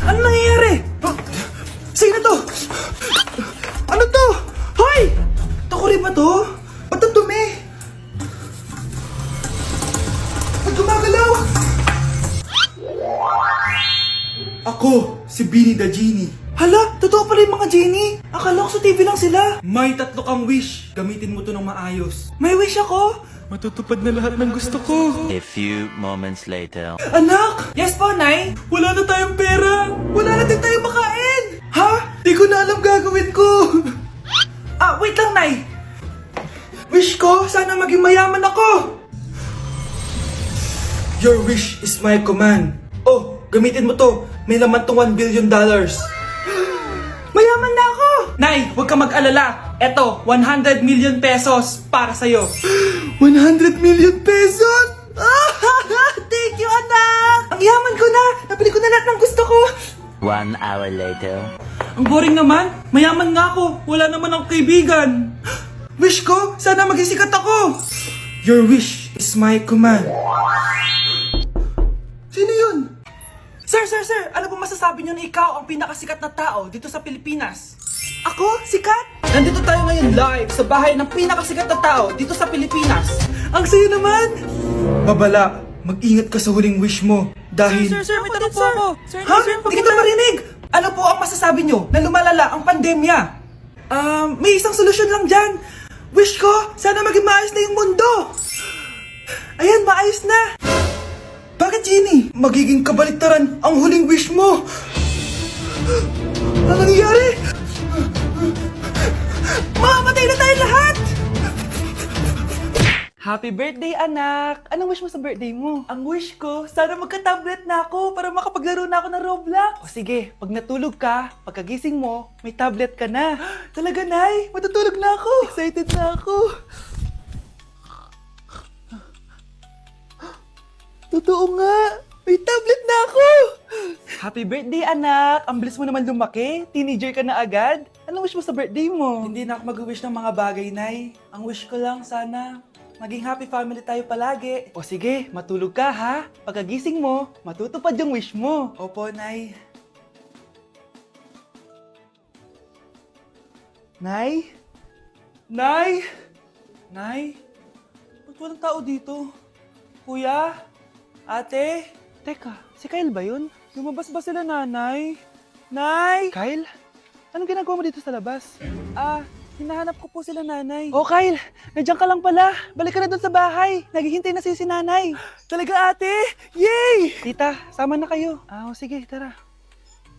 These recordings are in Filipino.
Ano nangyayari? Sino to? Ano to? Hoy! Takuri ba to? Ba't ang dumi? Ba't gumagalaw? Ako, si Beanie the Genie. Hala, totoo pala yung mga genie. Akala ko sa TV lang sila. May 3 kang wish. Gamitin mo to ng maayos. May wish ako? Matutupad na lahat ng gusto ko. A few moments later. Anak! Yes po, Nay? Wala na tayong pera. Wala na din tayong makain. Ha? Di ko na alam gagawin ko. Wait lang, Nay. Wish ko, sana maging mayaman ako. Your wish is my command. Oh, gamitin mo to. May laman tong $1 billion. Mayaman na ako! Nay, huwag ka mag-alala. Eto, 100 million pesos para sa'yo. 100 million pesos? Thank you, anak! Ang yaman ko na! Nabili ko na lahat ng gusto ko! 1 hour later. Ang boring naman. Mayaman nga ako. Wala naman akong kaibigan. Wish ko, sana maging sikat ako. Your wish is my command. Sino yun? Sir! Ano po masasabi niyo na ikaw ang pinakasikat na tao dito sa Pilipinas? Ako? Sikat? Nandito tayo ngayon live sa bahay ng pinakasikat na tao dito sa Pilipinas. Ang sayo naman! Babala, mag-ingat ka sa huling wish mo. Dahil... Sir, may tanong po ako. Sir, Ha? Hindi kita marinig! Ano po ang masasabi nyo na lumalala ang pandemya? May isang solusyon lang dyan. Wish ko, sana maging maayos na yung mundo. Ayan, maayos na. Bakit, Genie? Magiging kabaliktaran ang huling wish mo. Ano nangyayari? Mamamatay na tayo lahat! Happy birthday, anak! Anong wish mo sa birthday mo? Ang wish ko, sana magka-tablet na ako para makapaglaro na ako ng Roblox. O sige, pag natulog ka, pagkagising mo, may tablet ka na. Talaga, Nay? Matutulog na ako. Excited na ako. Totoo nga! May tablet na ako! Happy birthday, anak! Ang bilis mo naman lumaki. Teenager ka na agad. Anong wish mo sa birthday mo? Hindi na ako mag-wish ng mga bagay, Nay. Ang wish ko lang, sana maging happy family tayo palagi. O sige, matulog ka ha. Pagkagising mo, matutupad yung wish mo. Opo, Nay. Nay? Nay! Nay? Ba't walang tao dito? Kuya? Ate? Teka, si Kyle ba yun? Lumabas ba sila, Nanay? Nay! Kyle? Anong ginagawa mo dito sa labas? Hinahanap ko po sila, Nanay. Oh, Kyle! Nandiyan ka lang pala. Balik ka na doon sa bahay. Naghihintay na si nanay. Talaga, ate? Yay! Tita, sama na kayo. Sige, tara.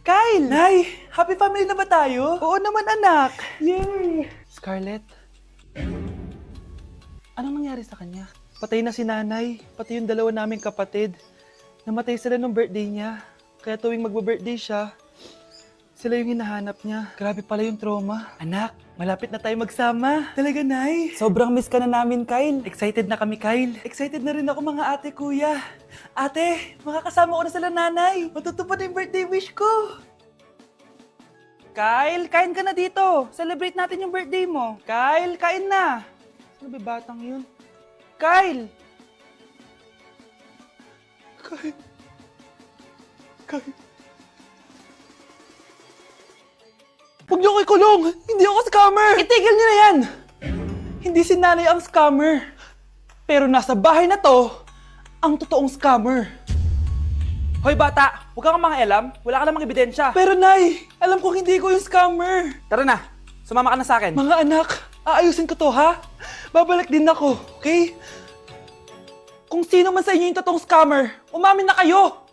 Kyle! Nay! Happy family na ba tayo? Oo naman, anak. Yay! Scarlett? Anong nangyari sa kanya? Patay na si nanay, pati yung 2 naming kapatid. Namatay sila nung birthday niya. Kaya tuwing magbe-birthday siya, sila yung hinahanap niya. Grabe pala yung trauma. Anak, malapit na tayo magsama. Talaga, Nay? Sobrang miss ka na namin, Kyle. Excited na kami, Kyle. Excited na rin ako, mga ate, kuya. Ate, makakasama ko na sila nanay. Matutupad na yung birthday wish ko. Kyle, kain ka na dito. Celebrate natin yung birthday mo. Kyle, kain na. Sino ba batang yun? Kyle! Kyle. Huwag niyo ko ikulong! Hindi ako scammer! Itigil niyo na yan! Hindi si nanay ang scammer. Pero nasa bahay na to, ang totoong scammer. Hoy, bata! Huwag kang mangialam. Wala ka namang ebidensya. Pero nay, alam kong hindi ko yung scammer. Tara na. Sumama ka na sa akin. Mga anak, aayusin ko to ha? Babalik din ako, okay? Kung sino man sa inyo yung totoong scammer, umamin na kayo!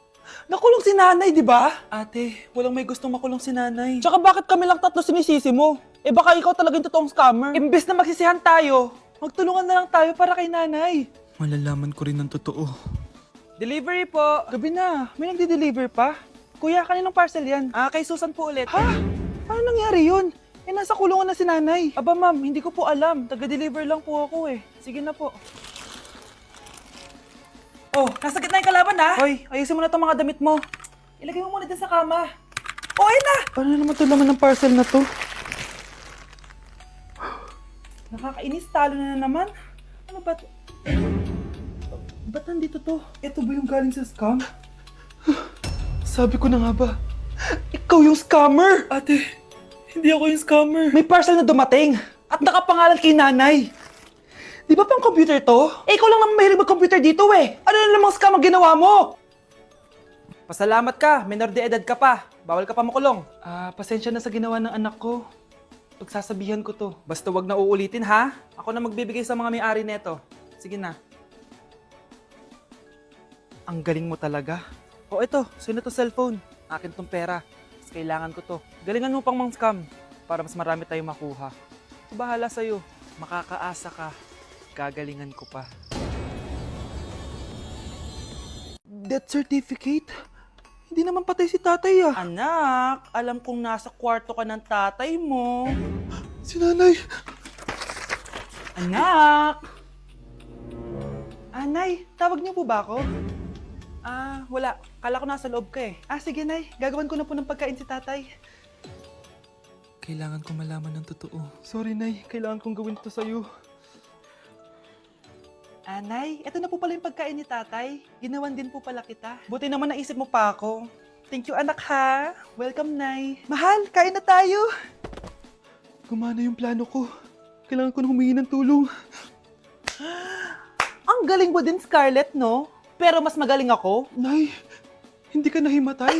Nakulong si nanay, di ba? Ate, walang may gustong makulong si nanay. Tsaka bakit kami lang 3 sinisisi mo? Baka ikaw talaga yung totoong scammer. Imbes na magsisihan tayo, magtulungan na lang tayo para kay nanay. Malalaman ko rin ng totoo. Delivery po! Gabi na, may nagde-deliver pa? Kuya, kaninong parcel yan? Kay Susan po ulit. Ha? Paano nangyari yun? Nasa kulungan na si nanay. Aba ma'am, hindi ko po alam. Taga-deliver lang po ako eh. Sige na po. Oh, nasa gitna yung kalaban ha? Hoy, ayusin mo na itong mga damit mo. Ilagay mo muna dyan sa kama. Oh, ayun na! Paano naman ito laman ng parcel na to? Nakakainis, talo na naman. Ano ba ito? Ba't nandito to? Ito ba yung galing sa scam? Sabi ko na nga ba, ikaw yung scammer! Ate, hindi ako yung scammer. May parcel na dumating at nakapangalan kay nanay. Di ba pang computer to? Eh, ikaw lang naman mahilig mag-computer dito eh. Ano na namang scam ang ginawa mo? Pasalamat ka, minor de edad ka pa. Bawal ka pa makulong. Pasensya na sa ginawa ng anak ko. Pagsasabihan ko to. Basta wag na uulitin ha. Ako na magbibigay sa mga may-ari neto. Sige na. Ang galing mo talaga. O ito, sino to cellphone? Akin tong pera. Mas kailangan ko to. Galingan mo pang mang-scam para mas marami tayong makuha. Bahala sa'yo. Makakaasa ka. Gagalingan ko pa. Death certificate? Hindi naman patay si tatay ah. Anak, alam kong nasa kwarto ka ng tatay mo. Si nanay. Anak! Nay, tawag niyo po ba ako? Wala. Kala ko nasa loob ka eh. Sige nay, gagawan ko na po ng pagkain si tatay. Kailangan ko malaman ng totoo. Sorry nay, kailangan kong gawin ito sa'yo. Nay, eto na po pala yung pagkain ni tatay. Ginawan din po pala kita. Buti naman naisip mo pa ako. Thank you anak ha. Welcome nay. Mahal, kain na tayo. Gumana yung plano ko. Kailangan ko na humingi ng tulong. Ang galing mo din Scarlett, no? Pero mas magaling ako. Nay, hindi ka nahimatay.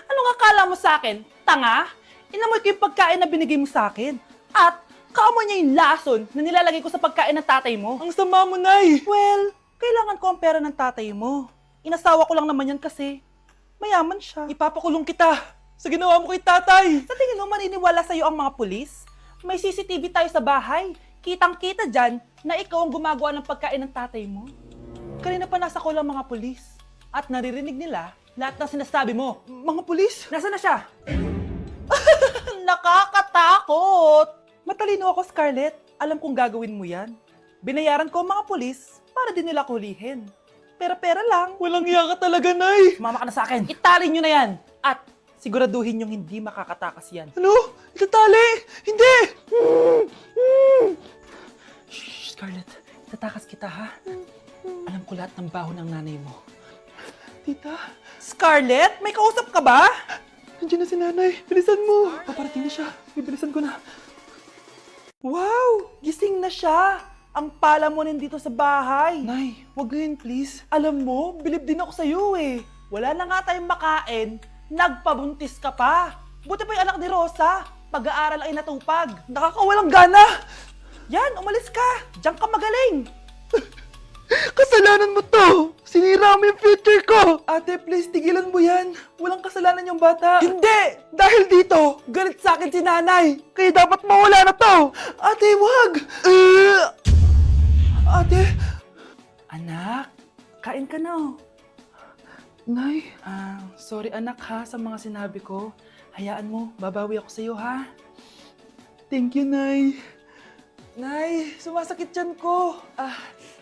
Anong akala mo sa akin? Tanga? Inamoy ko yung pagkain na binigay mo sa akin. At kaamoy niya yung lason na nilalagay ko sa pagkain ng tatay mo. Ang sama mo, Nay! Well, kailangan ko ang pera ng tatay mo. Inasawa ko lang naman yan kasi mayaman siya. Ipapakulong kita sa ginawa mo kay tatay. Sa tingin mo, maniniwala sa'yo ang mga pulis? May CCTV tayo sa bahay. Kitang-kita dyan na ikaw ang gumagawa ng pagkain ng tatay mo. Kanina pa nasa kulang mga pulis. At naririnig nila lahat ng sinasabi mo. Mga pulis? Nasaan na siya? Nakakatakot! Matalino ako, Scarlett. Alam kong gagawin mo yan. Binayaran ko ang mga pulis para din nila kulihin. Pera-pera lang. Walang iya ka talaga, Nay! Sumama ka na sa akin. Itali nyo na yan. At siguraduhin yung hindi makakatakas yan. Ano? Itatali? Hindi! Shh, Scarlett. Itatakas kita, ha? Alam ko lahat ng baho ng nanay mo. Tita? Scarlett? May kausap ka ba? Nandiyan na si nanay. Bilisan mo. Paparating na siya. Bibilisan ko na. Wow! Gising na siya! Ang pala mo nandito sa bahay. Nay, wag ngayon please. Alam mo, bilib din ako sa'yo eh. Wala na nga tayong makain, nagpabuntis ka pa. Buti pa yung anak ni Rosa, pag-aaral ang inatupag. Nakakawalang gana! Yan, umalis ka! Diyan ka magaling! Kasalanan mo to! Sinira mo yung future ko! Ate, please, tigilan mo yan. Walang kasalanan yung bata. Hindi! Dahil dito, galit sa akin si nanay. Kaya dapat mawala na to! Ate, wag! Ate! Anak, kain ka na. Nay? Sorry anak ha sa mga sinabi ko. Hayaan mo, babawi ako sa'yo ha. Thank you, Nay. Nay, sumasakit yan ko.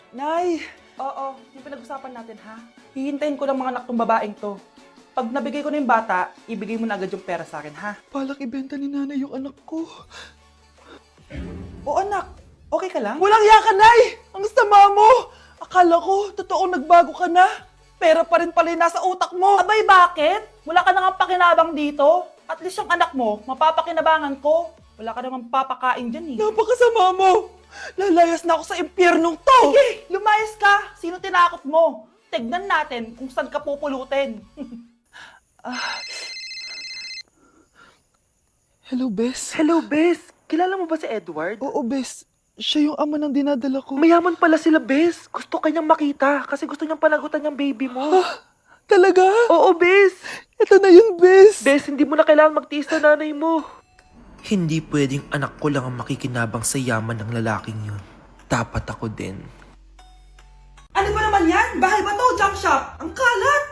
Nay! Oo, yung pinag-usapan natin ha. Hihintayin ko ng mga anak tong babaeng to. Pag nabigay ko na yung bata, ibigay mo na agad yung pera sa akin ha. Palak ibenta ni nanay yung anak ko. O anak, okay ka lang? Walang iya ka, Nay! Ang sama mo! Akala ko, totoong nagbago ka na. Pera pa rin pala yung nasa utak mo. Abay, bakit? Wala ka nang pakinabang dito. At least yung anak mo, mapapakinabangan ko. Wala ka namang papakain dyan eh. Napakasama mo! Lalayas na ako sa impyernong to! Sige, lumayas ka! Sino tinakot mo? Tignan natin kung saan ka pupulutin. Hello, Bes. Hello, Bes. Kilala mo ba si Edward? Oo, Bes. Siya yung ama ng dinadala ko. Mayaman pala sila, Bes. Gusto kanyang makita kasi gusto niyang panagutan yung baby mo. Talaga? Oo, Bes. Ito na yun, Bes. Bes, hindi mo na kailangan magtiis na nanay mo. Hindi pwedeng anak ko lang ang makikinabang sa yaman ng lalaking yun. Dapat ako din. Ano ba naman yan? Bahay ba to? Junk shop? Ang kalat!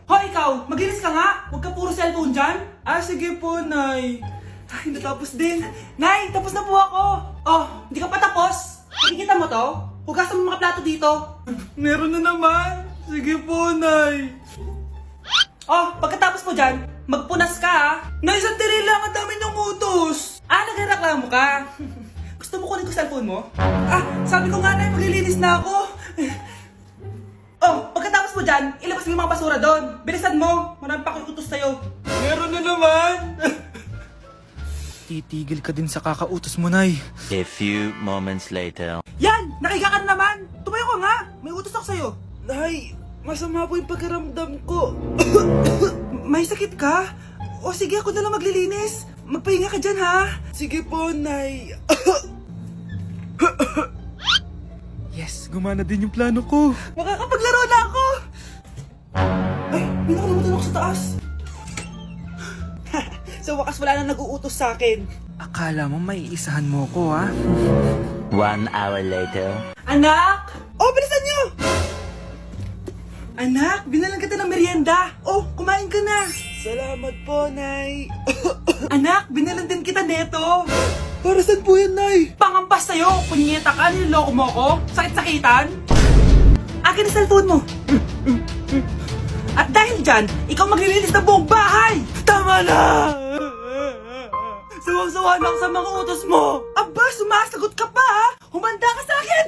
Hoy, ikaw! Maginis ka nga! Huwag ka puro cellphone dyan! Sige po, Nay. Ay, natapos din. Nay, tapos na po ako! Oh, hindi ka pa tapos? Nakikita mo to? Hugasan mo mga plato dito. Meron na naman. Sige po, Nay. Oh, pagkatapos mo dyan, magpunas ka ha. Nay, sandali lang. Ang dami ng utos. Nagreklamo ka. Gusto mo kunin ko cellphone mo? Sabi ko nga, Nay, maglilinis na ako. Oh, pagkatapos Pagkatapos mo dyan, ilabas mo yung mga basura doon. Bilisan mo, marami pa akong utos sa'yo. Meron na naman. Titigil ka din sa kakautos mo, Nay. A few moments later. Yan, nakiga ka na naman. Tumayo ka nga, may utos ako sa'yo. Nay, masama po yung pagkaramdam ko. May sakit ka? O sige, ako na lang maglilinis. Magpahinga ka dyan, ha? Sige po, Nay. Yes, gumana din yung plano ko. Makakapaglaro na ako! Ay, may nakalimutan ako sa taas. Sa wakas wala na nag-uutos sa akin. Akala mo may isahan mo ko, ha? 1 hour later. Anak! Oh, bilisan niyo! Anak, binalan kita ng merienda. Oh, kumain ka na. Salamat po, Nay. Anak, binalan din kita neto. Para saan po yan, Nay? Pangampas sa'yo, punyeta ka, niloloko mo ko. Sakit-sakitan. Akin ang cellphone mo. At dahil dyan, ikaw maglilinis ng buong bahay. Tama na! Sawang-sawa na ako sa mga utos mo. Aba, sumasagot ka pa ha? Humanda ka sa akin!